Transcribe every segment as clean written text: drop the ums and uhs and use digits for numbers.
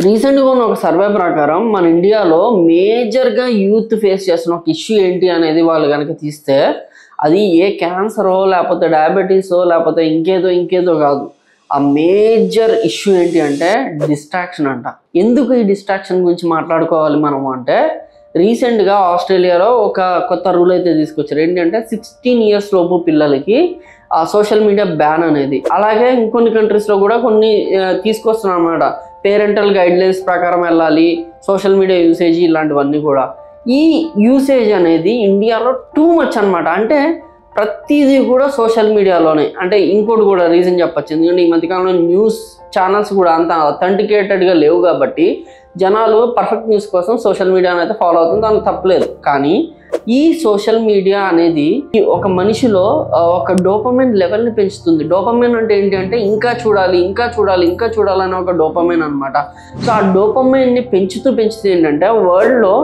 రీసెంట్గా ఉన్న ఒక సర్వే ప్రకారం మన ఇండియాలో మేజర్గా యూత్ ఫేస్ చేస్తున్న ఒక ఇష్యూ ఏంటి అనేది వాళ్ళు కనుక తీస్తే అది ఏ క్యాన్సరో లేకపోతే డయాబెటీసో లేకపోతే ఇంకేదో కాదు. ఆ మేజర్ ఇష్యూ ఏంటి అంటే డిస్ట్రాక్షన్ అంట. ఎందుకు ఈ డిస్ట్రాక్షన్ గురించి మాట్లాడుకోవాలి మనం అంటే, రీసెంట్గా ఆస్ట్రేలియాలో ఒక కొత్త రూల్ అయితే తీసుకొచ్చారు. ఏంటంటే 16 years లోపు పిల్లలకి సోషల్ మీడియా బ్యాన్ అనేది. అలాగే ఇంకొన్ని కంట్రీస్లో కూడా కొన్ని తీసుకొస్తున్నాం అన్నమాట. పేరెంటల్ గైడ్లైన్స్ ప్రకారం వెళ్ళాలి, సోషల్ మీడియా యూసేజ్ ఇలాంటివన్నీ కూడా. ఈ యూసేజ్ అనేది ఇండియాలో టూ మచ్ అనమాట. అంటే ప్రతిదీ కూడా సోషల్ మీడియాలోనే. అంటే ఇంకోటి కూడా రీజన్ చెప్పచ్చు, ఎందుకంటే ఈ మధ్యకాలంలో న్యూస్ ఛానల్స్ కూడా అంత అథెంటికేటెడ్గా లేవు కాబట్టి జనాలు పర్ఫెక్ట్ న్యూస్ కోసం సోషల్ మీడియాని అయితే ఫాలో అవుతుంది, దానికి తప్పలేదు. కానీ ఈ సోషల్ మీడియా అనేది ఒక మనిషిలో ఒక డోపమైన్ లెవెల్ని పెంచుతుంది. డోపమైన్ అంటే ఏంటి అంటే ఇంకా చూడాలి అనే ఒక డోపమైన్ అనమాట. సో ఆ డోపమైన్ని పెంచుతూ ఏంటంటే వరల్డ్లో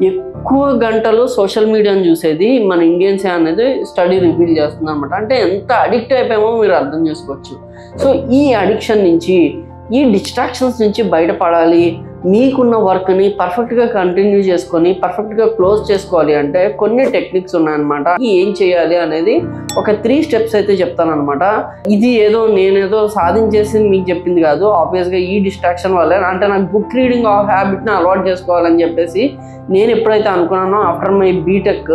ఎక్కువ గంటలు సోషల్ మీడియాని చూసేది మన ఇండియన్స్ అనేది స్టడీ రివీల్ చేస్తుంది అనమాట. అంటే ఎంత అడిక్ట్ అయిపోయామో మీరు అర్థం చేసుకోవచ్చు. సో ఈ అడిక్షన్ నుంచి, ఈ డిస్ట్రాక్షన్స్ నుంచి బయటపడాలి, మీకున్న వర్క్ని పర్ఫెక్ట్గా కంటిన్యూ చేసుకొని పర్ఫెక్ట్గా క్లోజ్ చేసుకోవాలి అంటే కొన్ని టెక్నిక్స్ ఉన్నాయన్నమాట. ఏం చేయాలి అనేది ఒక 3 steps అయితే చెప్తానమాట. ఇది నేనేదో సాధించేసి మీకు చెప్పింది కాదు. ఆబ్వియస్గా ఈ డిస్ట్రాక్షన్ వల్లే, అంటే నాకు బుక్ రీడింగ్ హ్యాబిట్ని అలవాటు చేసుకోవాలని చెప్పేసి నేను ఎప్పుడైతే అనుకున్నానో ఆఫ్టర్ మై బీటెక్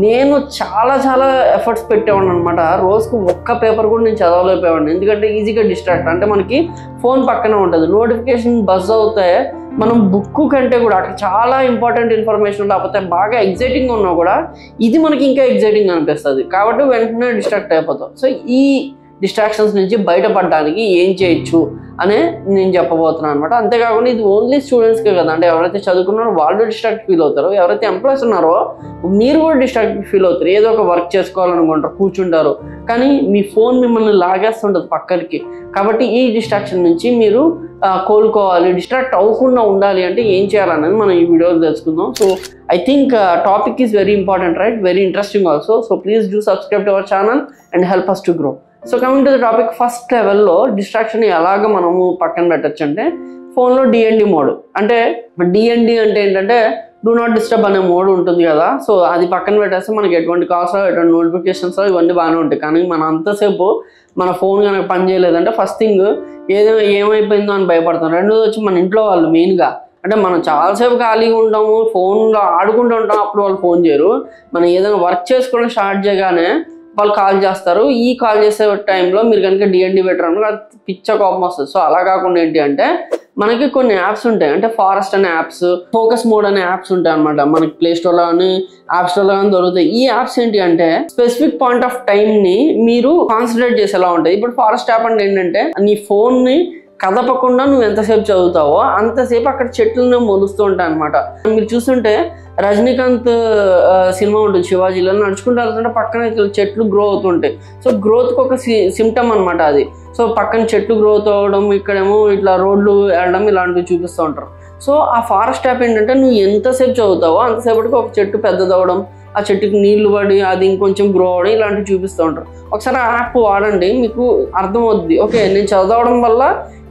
నేను చాలా ఎఫర్ట్స్ పెట్టేవాడిని అనమాట. రోజుకు ఒక్క పేపర్ కూడా నేను చదవలేకపోయేవాడిని. ఎందుకంటే ఈజీగా డిస్ట్రాక్ట్, అంటే మనకి ఫోన్ పక్కనే ఉంటుంది, నోటిఫికేషన్ బజ్ అవుతాయి. మనం బుక్ కంటే కూడా అక్కడ చాలా ఇంపార్టెంట్ ఇన్ఫర్మేషన్ లేకపోతే బాగా ఎగ్జైటింగ్ ఉన్నా కూడా ఇది మనకి ఇంకా ఎగ్జైటింగ్ అనిపిస్తుంది, కాబట్టి వెంటనే డిస్ట్రాక్ట్ అయిపోతాం. సో ఈ డిస్ట్రాక్షన్స్ నుంచి బయటపడడానికి ఏం చేయొచ్చు అనే నేను చెప్పబోతున్నాను అనమాట. అంతేకాకుండా ఇది ఓన్లీ స్టూడెంట్స్కే కదా, అంటే ఎవరైతే చదువుకున్నారో వాళ్ళు డిస్ట్రాక్ట్ ఫీల్ అవుతారు, ఎవరైతే ఎంప్లాయీస్ ఉన్నారో మీరు కూడా డిస్ట్రాక్ట్ ఫీల్ అవుతారు. ఏదో ఒక వర్క్ చేసుకోవాలనుకుంటారు, కూర్చుంటారు, కానీ మీ ఫోన్ మిమ్మల్ని లాగేస్తుంటుంది పక్కకి. కాబట్టి ఈ డిస్ట్రాక్షన్ నుంచి మీరు కోలుకోవాలి, డిస్ట్రాక్ట్ అవ్వకుండా ఉండాలి అంటే ఏం చేయాలనేది మనం ఈ వీడియోలో తెలుసుకుందాం. So I think topic is very important, right? Very interesting also. So please do subscribe to our channel and help us to grow. So coming to the topic, first లెవెల్లో డిస్ట్రాక్షన్ ఎలాగ మనము పక్కన పెట్టచ్చు అంటే ఫోన్లో DND మోడ్. అంటే DND అంటే ఏంటంటే డూ నాట్ డిస్టర్బ్ అనే మోడ్ ఉంటుంది కదా. సో అది పక్కన పెట్టేస్తే మనకి ఎటువంటి కాల్స్ ఎటువంటి నోటిఫికేషన్స్ ఇవన్నీ బాగానే ఉంటాయి. కానీ మనం అంతసేపు మన ఫోన్ కనుక పని చేయలేదంటే ఫస్ట్ థింగ్ ఏమైపోయిందో అని భయపడతాం. రెండోది వచ్చి మన ఇంట్లో వాళ్ళు మెయిన్గా, అంటే మనం చాలాసేపు ఖాళీగా ఉంటాము, ఫోన్లో ఆడుకుంటూ ఉంటాం, అప్పుడు వాళ్ళు ఫోన్ చేయరు. మనం ఏదైనా వర్క్ చేసుకోవడం స్టార్ట్ చేయగానే వాళ్ళు కాల్ చేస్తారు. ఈ కాల్ చేసే టైంలో మీరు కనుక DND పెట్టడం అది పిచ్చ కోపం వస్తుంది. సో అలా కాకుండా ఏంటి అంటే మనకి కొన్ని యాప్స్ ఉంటాయి, అంటే ఫారెస్ట్ అనే యాప్స్, ఫోకస్ మోడ్ అనే యాప్స్ ఉంటాయి అనమాట. మనకి ప్లే స్టోర్లో కానీ యాప్ స్టోర్లో కానీ దొరుకుతాయి. ఈ యాప్స్ ఏంటి అంటే స్పెసిఫిక్ పాయింట్ ఆఫ్ టైంని మీరు కాన్సన్ట్రేట్ చేసేలా ఉంటుంది. ఇప్పుడు ఫారెస్ట్ యాప్ అంటే ఏంటంటే నీ ఫోన్ని కదపకుండా నువ్వు ఎంతసేపు చదువుతావో అంతసేపు అక్కడ చెట్లను మొలుస్తూ ఉంటాయి అనమాట. మీరు చూస్తుంటే రజనీకాంత్ సినిమా ఉంటుంది, శివాజీలో నడుచుకుంటూ వెళ్తుంటే పక్కన చెట్లు గ్రో అవుతుంటాయి. సో గ్రోత్కి ఒక సిమ్టమ్ అనమాట అది. సో పక్కన చెట్లు గ్రోత్ అవ్వడం, ఇక్కడేమో ఇట్లా రోడ్లు వెళ్ళడం ఇలాంటివి చూపిస్తూ ఉంటారు. సో ఆ ఫారెస్ట్ యాప్ ఏంటంటే నువ్వు ఎంతసేపు చదువుతావో అంతసేపటికి ఒక చెట్టు పెద్దదవడం, ఆ చెట్టుకి నీళ్లు పడి అది ఇంకొంచెం గ్రో అవ్వడం ఇలాంటివి చూపిస్తూ ఉంటారు. ఒకసారి ఆ యాప్ వాడండి, మీకు అర్థమవుద్ది. ఓకే, నేను చదవడం వల్ల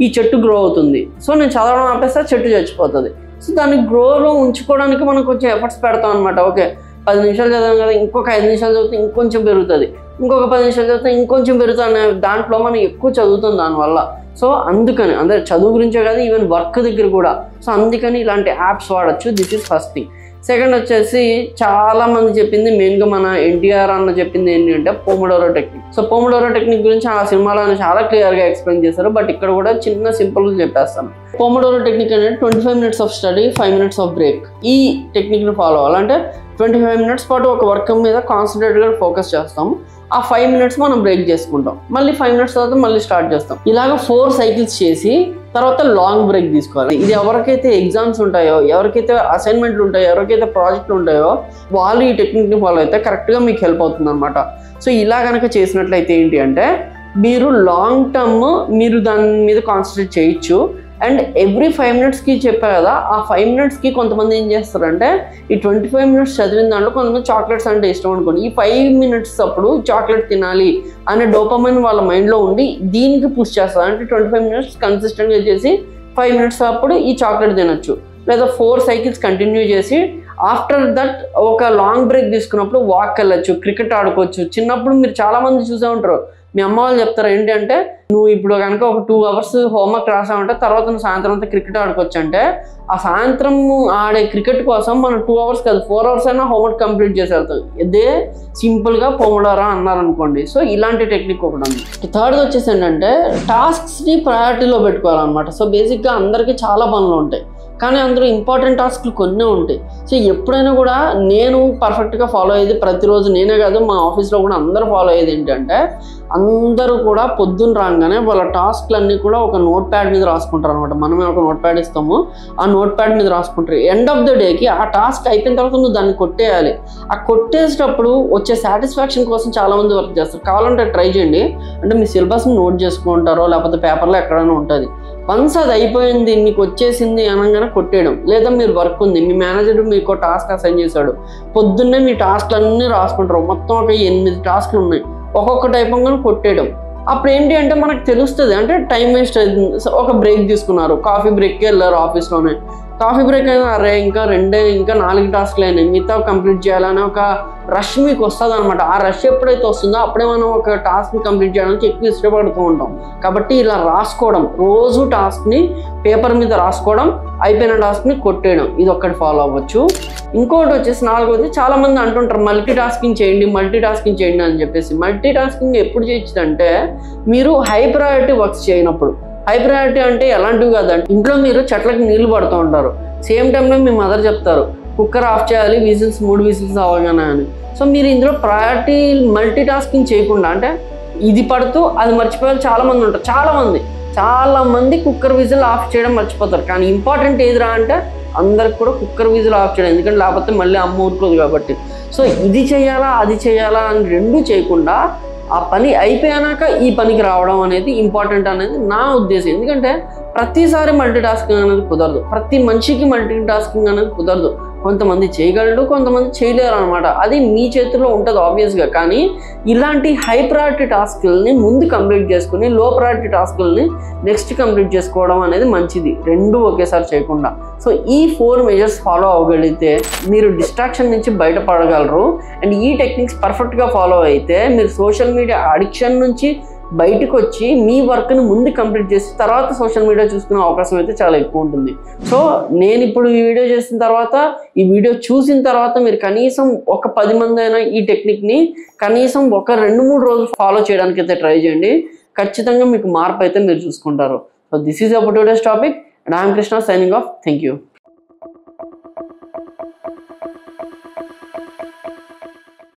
ఈ చెట్టు గ్రో అవుతుంది, సో నేను చదవడం ఆపేస్తే చెట్టు చచ్చిపోతుంది. సో దాన్ని గ్రోలో ఉంచుకోవడానికి మనం కొంచెం ఎఫర్ట్స్ పెడతాం అనమాట. ఓకే, 10 నిమిషాలు చదివాం కదా, ఇంకొక 5 నిమిషాలు చదివితే ఇంకొంచెం పెరుగుతుంది, ఇంకొక 10 నిమిషాలు చదివితే ఇంకొంచెం పెరుగుతుంది అనే దాంట్లో మనం ఎక్కువ చదువుతాం దానివల్ల. సో అందుకని అందరు చదువు గురించే కాదు, ఈవెన్ వర్క్ దగ్గర కూడా. సో అందుకని ఇలాంటి యాప్స్ వాడచ్చు. This is first thing. Second వచ్చేసి చాలా మంది చెప్పింది, మెయిన్గా మన NTR అన్న చెప్పింది ఏంటి అంటే pomodoro technique. So pomodoro technique గురించి ఆ సినిమాలో చాలా క్లియర్గా ఎక్స్ప్లెయిన్ చేశారు, బట్ ఇక్కడ కూడా చిన్న సింపుల్గా చెప్పేస్తాను. పోమోడోరో టెక్నిక్ అనేది 25 minutes of study, 5 minutes of break. ఈ టెక్నిక్ని ఫాలో అవ్వాలంటే 25 minutes పాటు ఒక వర్క్ మీద కాన్సన్ట్రేట్గా ఫోకస్ చేస్తాం, ఆ 5 minutes మనం బ్రేక్ చేసుకుంటాం, మళ్ళీ 5 minutes తర్వాత మళ్ళీ స్టార్ట్ చేస్తాం. ఇలాగ 4 cycles చేసి తర్వాత లాంగ్ బ్రేక్ తీసుకోవాలి. ఇది ఎవరికైతే ఎగ్జామ్స్ ఉంటాయో, ఎవరికైతే అసైన్మెంట్లు ఉంటాయో, ఎవరికైతే ప్రాజెక్టులు ఉంటాయో వాళ్ళు ఈ టెక్నిక్ని ఫాలో అయితే కరెక్ట్గా మీకు హెల్ప్ అవుతుంది అనమాట. సో ఇలా కనుక చేసినట్లయితే ఏంటి అంటే మీరు లాంగ్ టర్మ్ మీరు దాని మీద కాన్సన్ట్రేట్ చేయొచ్చు. అండ్ ఎవ్రీ 5 minutesకి చెప్పా కదా, ఆ 5 minutesకి కొంతమంది ఏం చేస్తారంటే ఈ 25 minutes చదివిన దాంట్లో కొంతమంది చాక్లెట్స్ అంటే ఇష్టం అనుకోండి, ఈ 5 minutes అప్పుడు చాక్లెట్ తినాలి అనే డోపమైన్ వాళ్ళ మైండ్లో ఉండి దీనికి పుష్ చేస్తారు. అంటే 25 minutes కన్సిస్టెంట్గా చేసి 5 minutes అప్పుడు ఈ చాక్లెట్ తినొచ్చు, లేదా 4 సైకిల్స్ కంటిన్యూ చేసి ఆఫ్టర్ దట్ ఒక లాంగ్ బ్రేక్ తీసుకున్నప్పుడు వాక్ వెళ్ళొచ్చు, క్రికెట్ ఆడుకోవచ్చు. చిన్నప్పుడు మీరు చాలామంది చూసే ఉంటారు, మీ అమ్మ వాళ్ళు చెప్తారు ఏంటి అంటే, నువ్వు ఇప్పుడు కనుక ఒక 2 hours హోంవర్క్ రాసామంటే తర్వాత నువ్వు సాయంత్రం అంతా క్రికెట్ ఆడుకోవచ్చు అంటే, ఆ సాయంత్రం ఆడే క్రికెట్ కోసం మనం 2 hours కాదు 4 hours అయినా హోంవర్క్ కంప్లీట్ చేసి వెళ్తాం. ఇదే సింపుల్గా పొమడోరా అన్నారనుకోండి. సో ఇలాంటి టెక్నిక్ ఒకటి ఉంది. థర్డ్ వచ్చేసి ఏంటంటే టాస్క్స్ని ప్రయారిటీలో పెట్టుకోవాలన్నమాట. సో బేసిక్గా అందరికీ చాలా పనులు ఉంటాయి, కానీ అందులో ఇంపార్టెంట్ టాస్క్లు కొన్ని ఉంటాయి. సో ఎప్పుడైనా కూడా నేను పర్ఫెక్ట్గా ఫాలో అయ్యేది, ప్రతిరోజు నేనే కాదు మా ఆఫీస్లో కూడా అందరూ ఫాలో అయ్యేది ఏంటంటే, అందరూ కూడా పొద్దున్న రాగానే వాళ్ళ టాస్క్లన్నీ కూడా ఒక నోట్ ప్యాడ్ మీద రాసుకుంటారు అనమాట. మనమే ఒక నోట్ ప్యాడ్ ఇస్తాము, ఆ నోట్ ప్యాడ్ మీద రాసుకుంటారు. ఎండ్ ఆఫ్ ద డేకి ఆ టాస్క్ అయిపోయిన తర్వాత నువ్వు దాన్ని కొట్టేయాలి. ఆ కొట్టేసేటప్పుడు వచ్చే సాటిస్ఫాక్షన్ కోసం చాలామంది వర్క్ చేస్తారు. కావాలంటే ట్రై చేయండి. అంటే మీ సిలబస్ని నోట్ చేసుకుంటారో లేకపోతే పేపర్లో ఎక్కడైనా ఉంటుంది. వన్స్ అది అయిపోయింది మీకు వచ్చేసింది అనగానే కొట్టేయడం. లేదా మీరు వర్క్ ఉంది, మీ మేనేజర్ మీకు టాస్క్ అసైన్ చేశాడు, పొద్దున్నే మీ టాస్క్లన్నీ రాసుకుంటారు. మొత్తం ఒక 8 టాస్క్లు ఉన్నాయి, ఒక్కొక్క టైప్ కానీ కొట్టేయడం. అప్పుడు ఏంటి అంటే మనకు తెలుస్తుంది, అంటే టైం వేస్ట్ అవుతుంది. ఒక బ్రేక్ తీసుకున్నారు, కాఫీ బ్రేక్కి వెళ్ళారు ఆఫీస్లోనే, కాఫీ బ్రేక్ అయినా అరే ఇంకా 4 టాస్క్లు అయినాయి, మిగతా కంప్లీట్ చేయాలని ఒక రష్ మీకు వస్తుంది అనమాట. ఆ రష్ ఎప్పుడైతే వస్తుందో అప్పుడే మనం ఒక టాస్క్ని కంప్లీట్ చేయడానికి ఎక్కువ ఇష్టపడుతూ ఉంటాం. కాబట్టి ఇలా రాసుకోవడం, రోజు టాస్క్ని పేపర్ మీద రాసుకోవడం, అయిపోయిన టాస్క్ని కొట్టేయడం, ఇది ఒక్కటి ఫాలో అవ్వచ్చు. ఇంకోటి వచ్చేసి 4వది, చాలామంది అంటుంటారు మల్టీ టాస్కింగ్ చేయండి అని చెప్పేసి. మల్టీ టాస్కింగ్ ఎప్పుడు చేయొచ్చుదంటే మీరు హై ప్రయారిటీ వర్క్స్ చేయనప్పుడు. హై ప్రయారిటీ అంటే ఎలాంటివి కాదంటే, ఇంట్లో మీరు చెట్లకి నీళ్లు పడుతూ ఉంటారు, సేమ్ టైంలో మీ మదర్ చెప్తారు కుక్కర్ ఆఫ్ చేయాలి 3 విజిల్స్ అవ్వగానే అని. సో మీరు ఇందులో ప్రయారిటీ మల్టీ టాస్కింగ్ చేయకుండా, అంటే ఇది పడుతూ అది మర్చిపోయారు చాలామంది ఉంటారు. చాలామంది కుక్కర్ విజిల్ ఆఫ్ చేయడం మర్చిపోతారు. కానీ ఇంపార్టెంట్ ఏదిరా అంటే అందరికి కూడా కుక్కర్ విజిల్ ఆఫ్ చేయడం, ఎందుకంటే లేకపోతే మళ్ళీ అమ్మ ఊరుకోదు కాబట్టి. సో ఇది చేయాలా అది చేయాలా అని రెండూ చేయకుండా ఆ పని అయిపోయాక ఈ పనికి రావడం అనేది ఇంపార్టెంట్ అనేది నా ఉద్దేశం. ఎందుకంటే ప్రతిసారి మల్టీ టాస్కింగ్ అనేది కుదరదు, ప్రతి మనిషికి మల్టీ టాస్కింగ్ అనేది కుదరదు. కొంతమంది చేయగలరు, కొంతమంది చేయలేరు అనమాట. అది మీ చేతుల్లో ఉంటుంది ఆబ్వియస్గా. కానీ ఇలాంటి హై ప్రయారిటీ టాస్క్లని ముందు కంప్లీట్ చేసుకుని లో ప్రయారిటీ టాస్క్లని నెక్స్ట్ కంప్లీట్ చేసుకోవడం అనేది మంచిది, రెండూ ఒకేసారి చేయకుండా. సో ఈ 4 మెజర్స్ ఫాలో అవ్వగలిగితే మీరు డిస్ట్రాక్షన్ నుంచి బయటపడగలరు. అండ్ ఈ టెక్నిక్స్ పర్ఫెక్ట్గా ఫాలో అయితే మీరు సోషల్ మీడియా అడిక్షన్ నుంచి బయటకు వచ్చి మీ వర్క్ని ముందు కంప్లీట్ చేసి తర్వాత సోషల్ మీడియా చూసుకునే అవకాశం అయితే చాలా ఎక్కువ ఉంటుంది. సో నేను ఇప్పుడు ఈ వీడియో చేసిన తర్వాత, ఈ వీడియో చూసిన తర్వాత మీరు కనీసం ఒక 10 మంది అయినా ఈ టెక్నిక్ని కనీసం ఒక 2-3 రోజులు ఫాలో చేయడానికి అయితే ట్రై చేయండి. ఖచ్చితంగా మీకు మార్పు అయితే మీరు చూసుకుంటారు. So this is about today's topic and I'm Krishna signing off. Thank you.